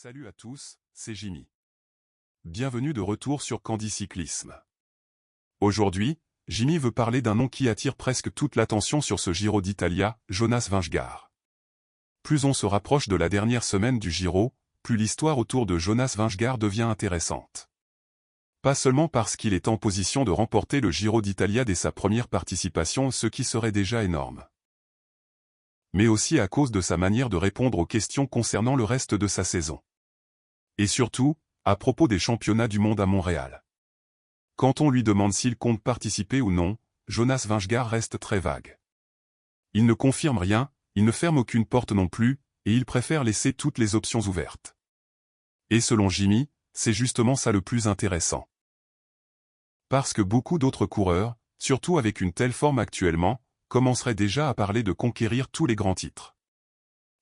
Salut à tous, c'est Jimmy. Bienvenue de retour sur Candy Cyclisme. Aujourd'hui, Jimmy veut parler d'un nom qui attire presque toute l'attention sur ce Giro d'Italia, Jonas Vingegaard. Plus on se rapproche de la dernière semaine du Giro, plus l'histoire autour de Jonas Vingegaard devient intéressante. Pas seulement parce qu'il est en position de remporter le Giro d'Italia dès sa première participation, ce qui serait déjà énorme, mais aussi à cause de sa manière de répondre aux questions concernant le reste de sa saison. Et surtout, à propos des championnats du monde à Montréal. Quand on lui demande s'il compte participer ou non, Jonas Vingegaard reste très vague. Il ne confirme rien, il ne ferme aucune porte non plus, et il préfère laisser toutes les options ouvertes. Et selon Jimmy, c'est justement ça le plus intéressant. Parce que beaucoup d'autres coureurs, surtout avec une telle forme actuellement, commencerait déjà à parler de conquérir tous les grands titres.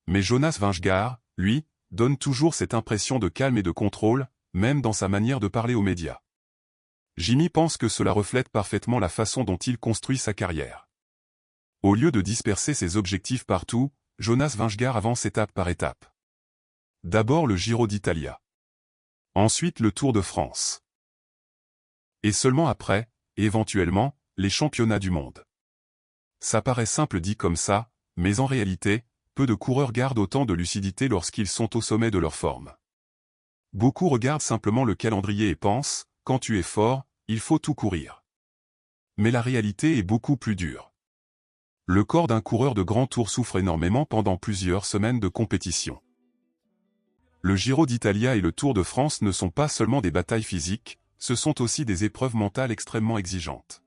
Mais Jonas Vingegaard, lui, donne toujours cette impression de calme et de contrôle, même dans sa manière de parler aux médias. Jimmy pense que cela reflète parfaitement la façon dont il construit sa carrière. Au lieu de disperser ses objectifs partout, Jonas Vingegaard avance étape par étape. D'abord le Giro d'Italia. Ensuite le Tour de France. Et seulement après, éventuellement, les championnats du monde. Ça paraît simple dit comme ça, mais en réalité, peu de coureurs gardent autant de lucidité lorsqu'ils sont au sommet de leur forme. Beaucoup regardent simplement le calendrier et pensent, quand tu es fort, il faut tout courir. Mais la réalité est beaucoup plus dure. Le corps d'un coureur de grand tour souffre énormément pendant plusieurs semaines de compétition. Le Giro d'Italia et le Tour de France ne sont pas seulement des batailles physiques, ce sont aussi des épreuves mentales extrêmement exigeantes.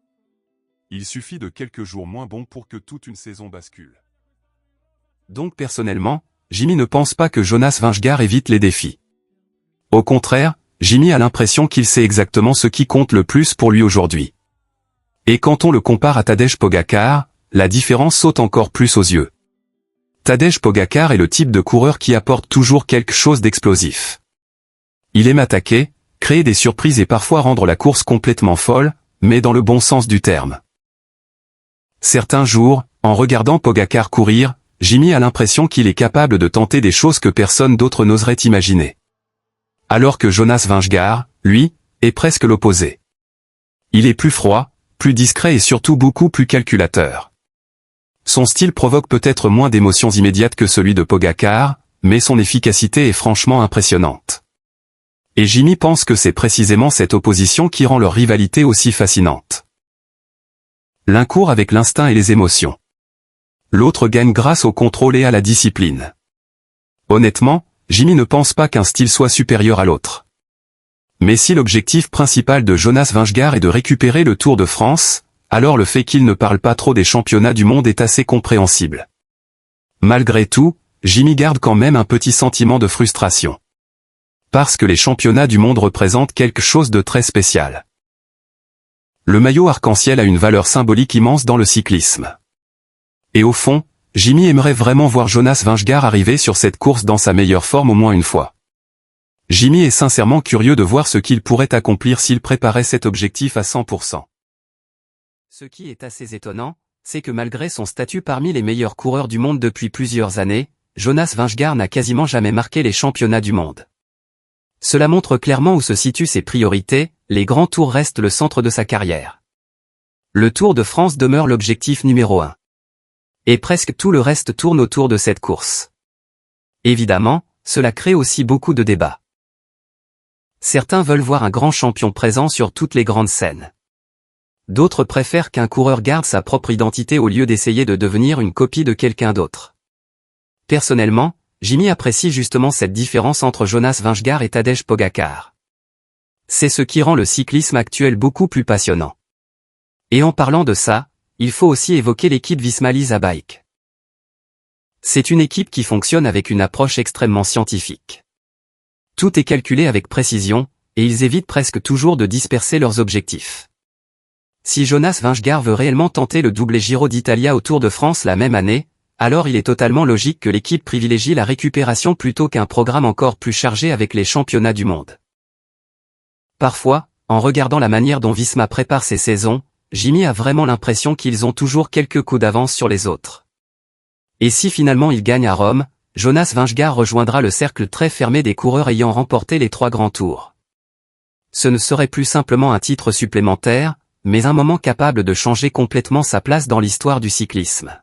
Il suffit de quelques jours moins bons pour que toute une saison bascule. Donc personnellement, Jimmy ne pense pas que Jonas Vingegaard évite les défis. Au contraire, Jimmy a l'impression qu'il sait exactement ce qui compte le plus pour lui aujourd'hui. Et quand on le compare à Tadej Pogačar, la différence saute encore plus aux yeux. Tadej Pogačar est le type de coureur qui apporte toujours quelque chose d'explosif. Il aime attaquer, créer des surprises et parfois rendre la course complètement folle, mais dans le bon sens du terme. Certains jours, en regardant Pogačar courir, Jimmy a l'impression qu'il est capable de tenter des choses que personne d'autre n'oserait imaginer. Alors que Jonas Vingegaard, lui, est presque l'opposé. Il est plus froid, plus discret et surtout beaucoup plus calculateur. Son style provoque peut-être moins d'émotions immédiates que celui de Pogačar, mais son efficacité est franchement impressionnante. Et Jimmy pense que c'est précisément cette opposition qui rend leur rivalité aussi fascinante. L'un court avec l'instinct et les émotions. L'autre gagne grâce au contrôle et à la discipline. Honnêtement, Jimmy ne pense pas qu'un style soit supérieur à l'autre. Mais si l'objectif principal de Jonas Vingegaard est de récupérer le Tour de France, alors le fait qu'il ne parle pas trop des championnats du monde est assez compréhensible. Malgré tout, Jimmy garde quand même un petit sentiment de frustration. Parce que les championnats du monde représentent quelque chose de très spécial. Le maillot arc-en-ciel a une valeur symbolique immense dans le cyclisme. Et au fond, Jimmy aimerait vraiment voir Jonas Vingegaard arriver sur cette course dans sa meilleure forme au moins une fois. Jimmy est sincèrement curieux de voir ce qu'il pourrait accomplir s'il préparait cet objectif à 100%. Ce qui est assez étonnant, c'est que malgré son statut parmi les meilleurs coureurs du monde depuis plusieurs années, Jonas Vingegaard n'a quasiment jamais marqué les championnats du monde. Cela montre clairement où se situent ses priorités, les grands tours restent le centre de sa carrière. Le Tour de France demeure l'objectif numéro 1. Et presque tout le reste tourne autour de cette course. Évidemment, cela crée aussi beaucoup de débats. Certains veulent voir un grand champion présent sur toutes les grandes scènes. D'autres préfèrent qu'un coureur garde sa propre identité au lieu d'essayer de devenir une copie de quelqu'un d'autre. Personnellement, Jimmy apprécie justement cette différence entre Jonas Vingegaard et Tadej Pogačar. C'est ce qui rend le cyclisme actuel beaucoup plus passionnant. Et en parlant de ça, il faut aussi évoquer l'équipe Visma-Lease Bike. C'est une équipe qui fonctionne avec une approche extrêmement scientifique. Tout est calculé avec précision, et ils évitent presque toujours de disperser leurs objectifs. Si Jonas Vingegaard veut réellement tenter le doublé Giro d'Italia au Tour de France la même année, alors il est totalement logique que l'équipe privilégie la récupération plutôt qu'un programme encore plus chargé avec les championnats du monde. Parfois, en regardant la manière dont Visma prépare ses saisons, Jimmy a vraiment l'impression qu'ils ont toujours quelques coups d'avance sur les autres. Et si finalement ils gagnent à Rome, Jonas Vingegaard rejoindra le cercle très fermé des coureurs ayant remporté les 3 grands tours. Ce ne serait plus simplement un titre supplémentaire, mais un moment capable de changer complètement sa place dans l'histoire du cyclisme.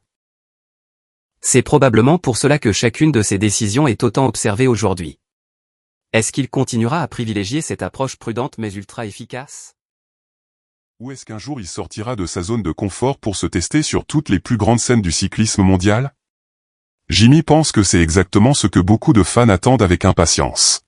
C'est probablement pour cela que chacune de ces décisions est autant observée aujourd'hui. Est-ce qu'il continuera à privilégier cette approche prudente mais ultra efficace? Ou est-ce qu'un jour il sortira de sa zone de confort pour se tester sur toutes les plus grandes scènes du cyclisme mondial? Jimmy pense que c'est exactement ce que beaucoup de fans attendent avec impatience.